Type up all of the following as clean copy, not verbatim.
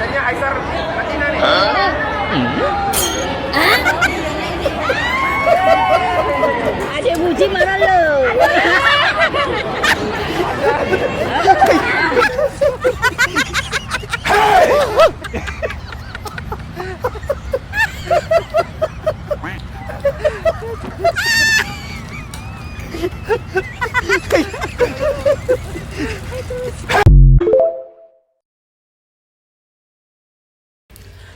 Tanya Aisar Latina nih. Ada buji mana lo?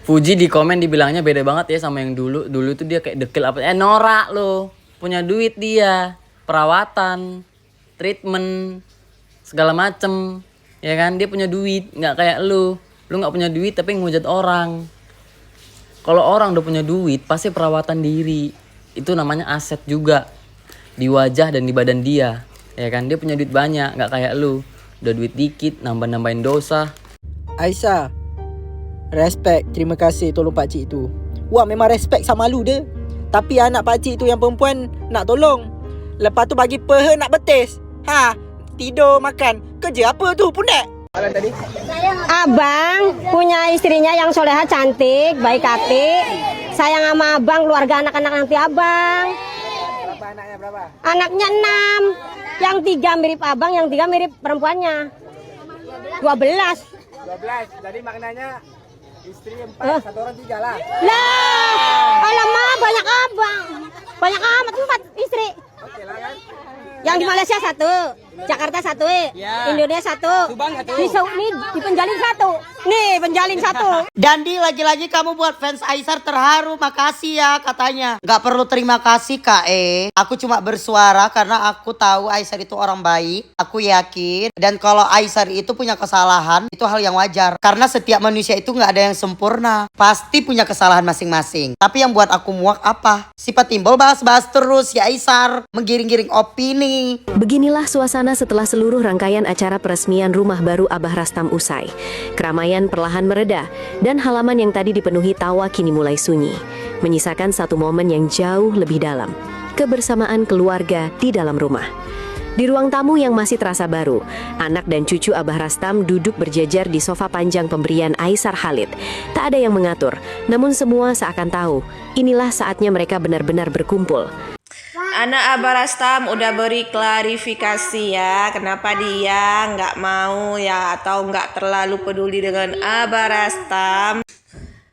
Fuji di komen dibilangnya beda banget ya sama yang dulu. Dulu tuh dia kayak dekil apa. Norak lo. Punya duit dia. Perawatan. Treatment. Segala macem. Ya kan? Dia punya duit. Nggak kayak lu. Lu nggak punya duit tapi ngehujat orang. Kalau orang udah punya duit pasti perawatan diri. Itu namanya aset juga. Di wajah dan di badan dia. Ya kan? Dia punya duit banyak. Nggak kayak lu. Udah duit dikit. Nambah-nambahin dosa. Aisyah, respect, terima kasih tolong pakcik tu. Wah memang respect sama lu dia. Tapi anak pakcik tu yang perempuan nak tolong. Lepas tu bagi peha nak betis. Ha, tidur makan. Kerja apa tu punek? Tadi Abang punya istrinya yang soleha cantik, baik hati. Sayang sama abang, keluarga anak-anak nanti abang. berapa anaknya berapa? Anaknya 6. Yang 3 mirip abang, yang 3 mirip perempuannya. 12. 12. Jadi maknanya istri 4, satu orang 3 lah. Lah, alamak banyak abang. Banyak amat 4 istri. Oke lah kan? Yang di Malaysia 1, Jakarta 1, Indonesia 1. Nih di penjalin 1. Nih penjalin 1. Dandi lagi-lagi kamu buat fans Aisar terharu. Makasih ya katanya. Gak perlu terima kasih Kak Aku cuma bersuara karena aku tahu Aisar itu orang baik. Aku yakin. Dan kalau Aisar itu punya kesalahan, itu hal yang wajar. Karena setiap manusia itu gak ada yang sempurna. Pasti punya kesalahan masing-masing. Tapi yang buat aku muak apa? Sifat timbul bahas-bahas terus ya Aisar. Menggiring-giring opini. Beginilah suasana setelah seluruh rangkaian acara peresmian rumah baru Abah Rastam usai. Keramaian perlahan mereda dan halaman yang tadi dipenuhi tawa kini mulai sunyi, menyisakan satu momen yang jauh lebih dalam, kebersamaan keluarga di dalam rumah. Di ruang tamu yang masih terasa baru, anak dan cucu Abah Rastam duduk berjejer di sofa panjang pemberian Aisar Khalid. Tak ada yang mengatur, namun semua seakan tahu, inilah saatnya mereka benar-benar berkumpul. Anak Abah Rastam udah beri klarifikasi ya, kenapa dia nggak mau ya atau nggak terlalu peduli dengan Abah Rastam.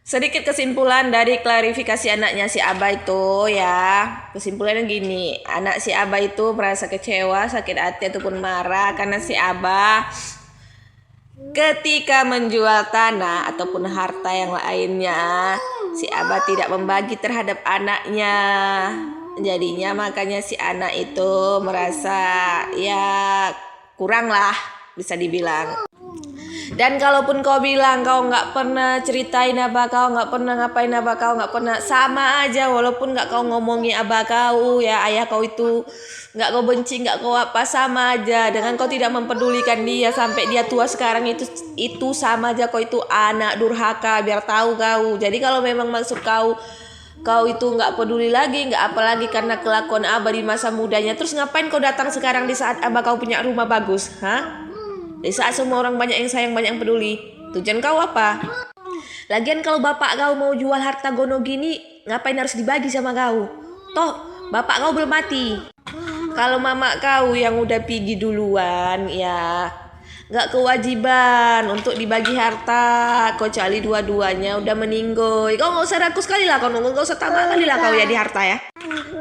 Sedikit kesimpulan dari klarifikasi anaknya si Abah itu ya. Kesimpulannya gini, anak si Abah itu merasa kecewa, sakit hati ataupun marah karena si Abah ketika menjual tanah ataupun harta yang lainnya, si Abah tidak membagi terhadap anaknya. Jadinya makanya si anak itu merasa ya kurang lah bisa dibilang. Dan kalaupun kau bilang kau nggak pernah ceritain abah kau, nggak pernah ngapain abah kau, nggak pernah, sama aja. Walaupun nggak kau ngomongin abah kau ya, ayah kau itu nggak kau benci, nggak kau apa, sama aja. Dengan kau tidak mempedulikan dia sampai dia tua sekarang itu sama aja kau itu anak durhaka, biar tahu kau. Jadi kalau memang maksud kau itu nggak peduli lagi, nggak apalagi karena kelakuan abah di masa mudanya, terus ngapain kau datang sekarang di saat abah kau punya rumah bagus, ha? Di saat semua orang banyak yang sayang, banyak yang peduli, tujuan kau apa? Lagian kalau bapak kau mau jual harta gono gini, ngapain harus dibagi sama kau? Toh bapak kau belum mati. Kalau mama kau yang udah pergi duluan ya nggak kewajiban untuk dibagi harta, kecuali dua-duanya udah meninggoy. Kau nggak usah ragu sekali lah, kau nggak usah tambah kali lah kau ya di harta ya.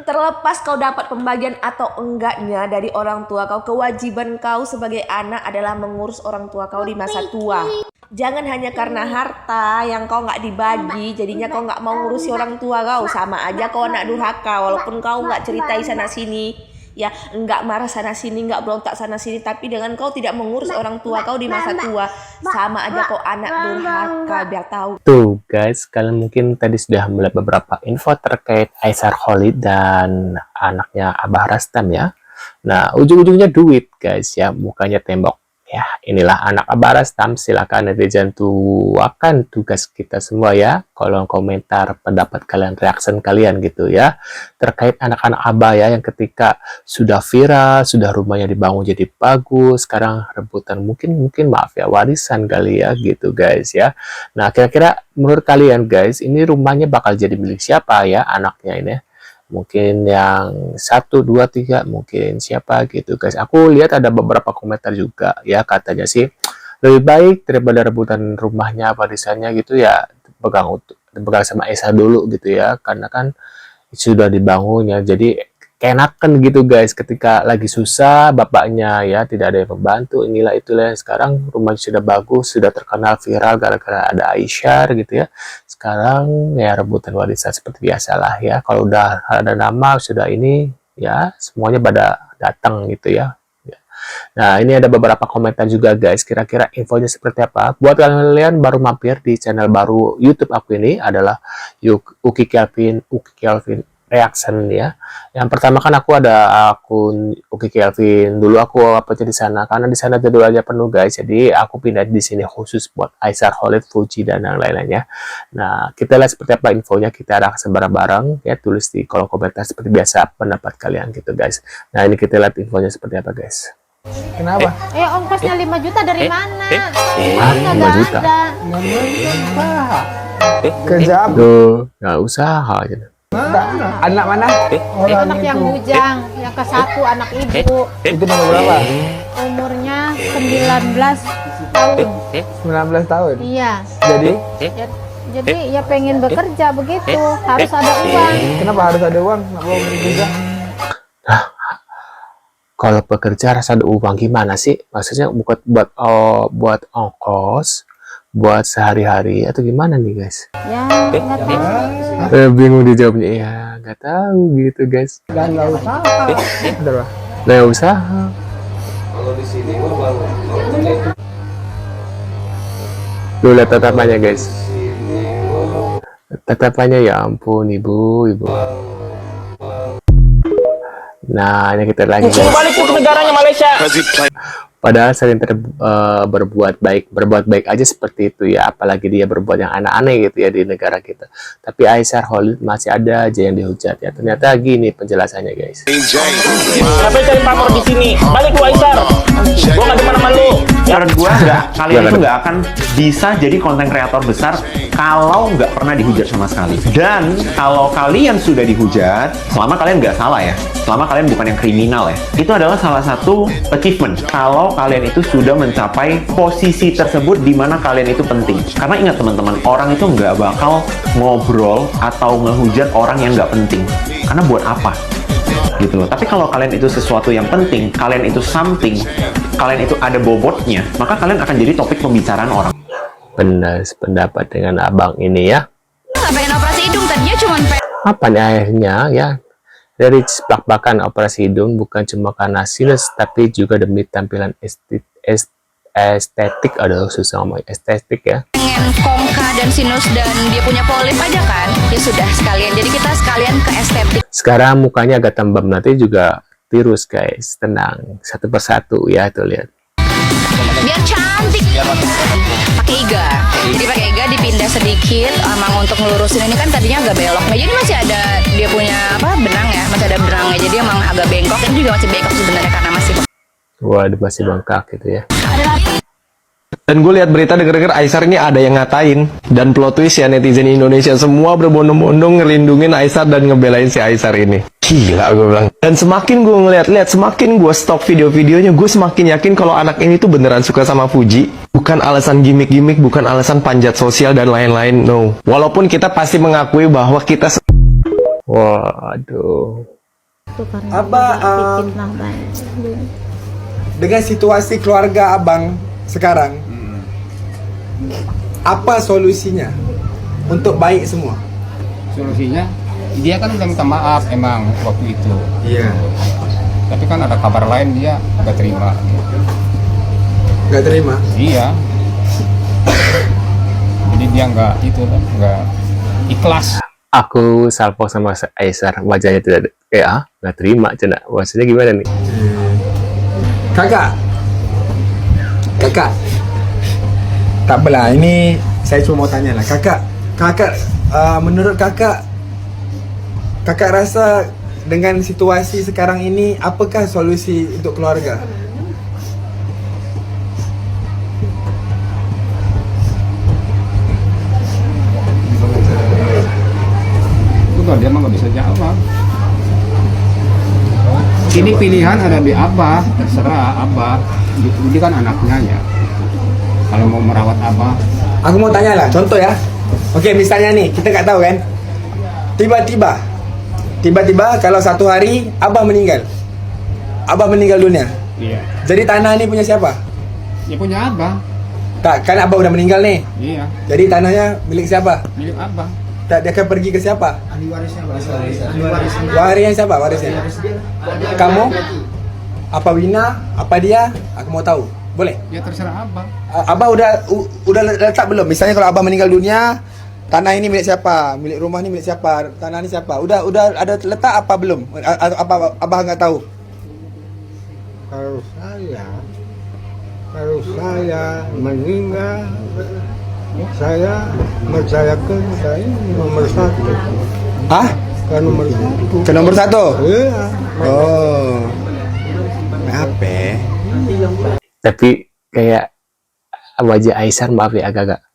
Terlepas kau dapat pembagian atau enggaknya dari orang tua kau, kewajiban kau sebagai anak adalah mengurus orang tua kau di masa tua. Jangan hanya karena harta yang kau nggak dibagi, jadinya kau nggak mau ngurusi orang tua kau. Sama aja kau anak durhaka, walaupun kau nggak ceritai sana sini. Ya, enggak marah sana sini, enggak berontak sana sini, tapi dengan kau tidak mengurus orang tua kau di masa tua, sama aja kau anak durhaka, biar tahu. Tuh guys, kalian mungkin tadi sudah melihat beberapa info terkait Aisar Khalid dan anaknya Abah Rastam ya. Nah, ujung-ujungnya duit guys ya, bukannya tembok Ya, inilah anak Abah Rastam. Silakan netizen tuakan tugas kita semua ya. Kolom komentar pendapat kalian, reaction kalian gitu ya. Terkait anak-anak Abah ya, yang ketika sudah viral, sudah rumahnya dibangun jadi bagus, sekarang rebutan mungkin maaf ya, warisan kali ya gitu guys ya. Nah, kira-kira menurut kalian guys, ini rumahnya bakal jadi milik siapa ya anaknya ini? Mungkin yang 1, 2, 3, mungkin siapa gitu guys. Aku lihat ada beberapa komentar juga ya, katanya sih lebih baik daripada rebutan rumahnya warisannya gitu ya, pegang sama Esa dulu gitu ya, karena kan sudah dibangun ya, jadi keenakan gitu guys ketika lagi susah bapaknya ya, tidak ada yang membantu, inilah itulah. Sekarang rumah sudah bagus, sudah terkenal viral gara-gara ada Aisyah gitu ya. Sekarang ya rebutan warisan seperti biasalah ya, kalau udah ada nama sudah ini ya, semuanya pada datang gitu ya. Nah, ini ada beberapa komentar juga guys, kira-kira infonya seperti apa. Buat kalian baru mampir di channel baru YouTube aku ini, adalah Uki Kelvin Reaction ya. Yang pertama kan aku ada akun Uki Kelvin. Dulu aku uploadnya di sana karena di sana jadwalnya penuh guys. Jadi aku pindah di sini khusus buat Aisar, Khalid, Fuji dan yang lain-lainnya. Nah, kita lihat seperti apa infonya, kita reaksi bareng-bareng ya, tulis di kolom komentar seperti biasa pendapat kalian gitu guys. Nah, ini kita lihat infonya seperti apa guys. Kenapa? Ongkosnya 5 juta dari mana? 5 juta. Kerja apa? Tuh, nggak usaha gitu. Anak mana? Anak yang bujang, yang ke-1 anak ibu. Itu nomor berapa? Umurnya 19 tahun. 19 tahun. Iya. Jadi Ya pengen bekerja begitu, harus ada uang. kenapa harus ada uang? Nggak mau bekerja? Kalau pekerja harus ada uang gimana sih? Maksudnya buat ongkos, buat sehari-hari atau gimana nih guys? Ya, nggak tahu. Bingung dijawabnya ya, nggak tahu gitu guys. Dan nggak usaha. Bener lah. Nggak usaha. Tuh lihat tatapannya guys. Tatapannya ya ampun ibu. Nah, ini kita lagi guys. Balik ke negaranya Malaysia. Padahal sering berbuat baik aja seperti itu ya, apalagi dia berbuat yang aneh-aneh gitu ya di negara kita. Tapi Aisar, Khalid masih ada aja yang dihujat ya. Ternyata gini penjelasannya guys. Kenapa cari pamor di sini? Balik lu Aisar. Gua nggak demen sama lu. Menurut gua kalian itu nggak akan bisa jadi konten kreator besar kalau nggak pernah dihujat sama sekali. Dan kalau kalian sudah dihujat, selama kalian nggak salah ya, selama kalian bukan yang kriminal ya, itu adalah salah satu achievement. Kalau kalian itu sudah mencapai posisi tersebut di mana kalian itu penting. Karena ingat teman-teman, orang itu nggak bakal ngobrol atau ngehujat orang yang nggak penting. Karena buat apa? Gitu loh. Tapi kalau kalian itu sesuatu yang penting, kalian itu something, kalian itu ada bobotnya, maka kalian akan jadi topik pembicaraan orang. Benar sependapat dengan abang ini ya. Nggak pengen operasi hidung, tadinya cuma Apa nih akhirnya ya? Dari plak-plakan operasi hidung bukan cuma karena sinus, tapi juga demi tampilan estetik. Aduh, susah ngomong estetik ya. pengen kongka dan sinus dan dia punya polip aja kan. Ya sudah sekalian, jadi kita sekalian ke estetik. Sekarang mukanya agak tembam, nanti juga tirus guys. Tenang, satu persatu ya, tuh lihat. Biar cantik. Pakai iga. Jadi pakai iga dipindah sedikit, emang untuk ngelurusin ini kan tadinya agak belok. Nah, jadi masih ada dia punya benang ya, masih ada benangnya. Jadi emang agak bengkok. Ini juga masih bengkok sebenarnya karena masih. Waduh, masih bengkak gitu ya. Dan gue lihat berita denger-denger Aisar ini ada yang ngatain. Dan plot twist ya, netizen Indonesia semua berbondong-bondong ngelindungin Aisar dan ngebelain si Aisar ini. Gila gue bilang. Dan semakin gue ngeliat-liat, semakin gue stok video-videonya, gue semakin yakin kalau anak ini tuh beneran suka sama Fuji. Bukan alasan gimmick-gimmick, bukan alasan panjat sosial dan lain-lain, no. Walaupun kita pasti mengakui bahwa kita... Waduh. Abah, dengan situasi keluarga abang sekarang, apa solusinya untuk baik semua? Solusinya dia kan udah minta maaf emang waktu itu. Iya. Tapi kan ada kabar lain dia nggak terima. Nggak terima? Iya. Jadi dia nggak ikhlas. Aku salvo sama Aisar, wajahnya tidak nggak terima cina. Maksudnya gimana nih? Kakak, Kakak. Tak apalah, ini saya cuma mau tanya lah. Kakak, menurut kakak rasa dengan situasi sekarang ini, apakah solusi untuk keluarga? Betul, dia mah nggak bisa jawab. Ini pilihan ada di Abah, terserah Abah. Dia kan anaknya ya. Kalau mau merawat Abah. Aku mau tanya lah, contoh ya. Oke, misalnya nih, kita nggak tahu kan. Tiba-tiba kalau satu hari Abah meninggal. Abah meninggal dunia. Iya. Jadi tanah ini punya siapa? Ya punya Abah. Tak, kan Abah udah meninggal nih. Iya. Jadi tanahnya milik siapa? Milik Abah. Tak, dia akan pergi ke siapa? Ahli warisnya. Warisnya siapa? Warisnya? Kamu? Apa Wina? Apa dia? Aku mau tahu. Boleh? Ya terserah Abah. Abah udah letak belum? Misalnya kalau Abah meninggal dunia, tanah ini milik siapa? Milik rumah ini milik siapa? Tanah ini siapa? Udah ada letak apa belum? Apa Abah nggak tahu? Kalau saya meninggal, saya percayakan saya nomor 1. Hah? Ke nomor 1. Ke nomor 1? Iya. Oh. Apa? Tapi kayak wajah Aisar, maaf ya, agak-agak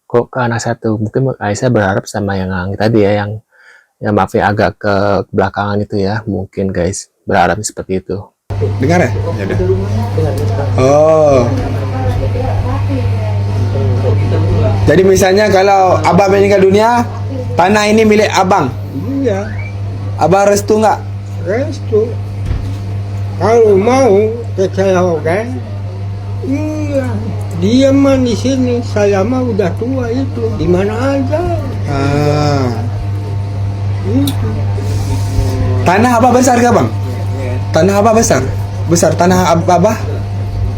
kok ke anak satu. Mungkin Aisar berharap sama yang tadi ya, yang maaf ya agak ke belakangan itu ya. Mungkin guys berharap seperti itu. Dengar ya? Ya udah. Oh. Jadi misalnya kalau Abah meninggal dunia, tanah ini milik Abang. Iya. Abang restu nggak? Restu. Kalau mau percaya oke. Iya. Dia mah di sini, saya mah udah tua itu. Di mana aja. Itu. Tanah Abah besar gak Bang? Tanah Abah besar? Besar tanah Abah?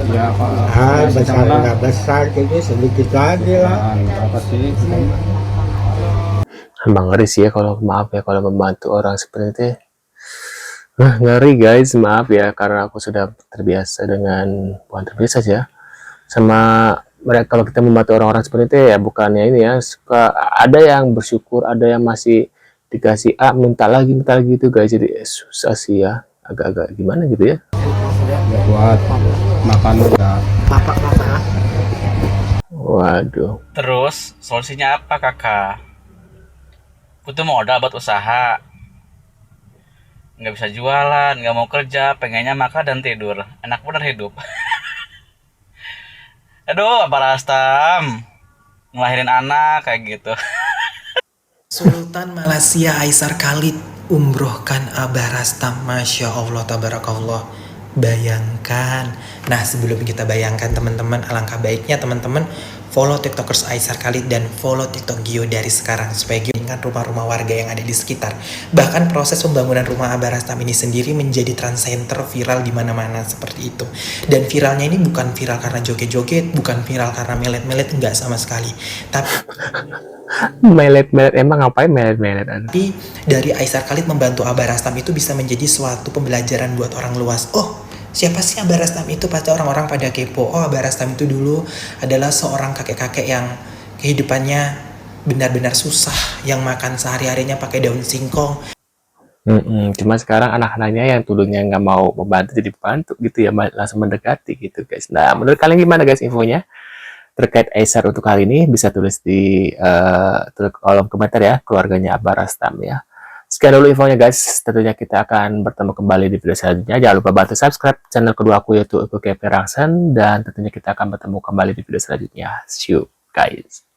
Ya Pak. Besar nggak besar gitu, sedikit lagi lah. Berapa sih? Emang ngeri sih ya kalau maaf ya kalau membantu orang seperti itu. Ngeri guys, maaf ya karena aku sudah terbiasa dengan, bukan terbiasa sih ya, sama mereka. Kalau kita membantu orang-orang seperti itu ya bukannya ini ya, suka ada yang bersyukur, ada yang masih dikasih minta lagi gitu guys. Jadi susah sih ya, agak-agak gimana gitu ya. Ya buat makan udah. Waduh. Terus solusinya apa kakak? Butuh modal buat usaha. Nggak bisa jualan, nggak mau kerja, pengennya makan dan tidur. Enak bener hidup. Aduh, Abah Rastam ngelahirin anak kayak gitu. Sultan Malaysia Aisar Khalid umrohkan Abah Rastam. Masya Allah, tabarakallah. Bayangkan. Nah, sebelum kita bayangkan teman-teman, alangkah baiknya teman-teman follow tiktokers Aisar Khalid dan follow tiktok Gio dari sekarang supaya Gio ingat rumah-rumah warga yang ada di sekitar. Bahkan proses pembangunan rumah Abah Rastam ini sendiri menjadi trend center viral di mana-mana seperti itu. Dan viralnya ini bukan viral karena joget-joget, bukan viral karena melet-melet, enggak sama sekali. Tapi melet-melet, emang ngapain melet-melet? Tapi dari Aisar Khalid membantu Abah Rastam itu bisa menjadi suatu pembelajaran buat orang luas. Oh, siapa sih Abah Rastam itu? Pasti orang-orang pada kepo. Oh, Abah Rastam itu dulu adalah seorang kakek-kakek yang kehidupannya benar-benar susah, yang makan sehari-harinya pakai daun singkong. Cuma sekarang anak-anaknya yang dulunya nggak mau membantu jadi bantu gitu ya, langsung mendekati gitu guys. Nah, menurut kalian gimana guys infonya terkait Aisar untuk kali ini? Bisa tulis di kolom komentar ya, keluarganya Abah Rastam ya. Sekian dulu infonya guys, tentunya kita akan bertemu kembali di video selanjutnya. Jangan lupa bantu subscribe channel kedua aku yaitu Eko Kepe Raksan, dan tentunya kita akan bertemu kembali di video selanjutnya. See you guys.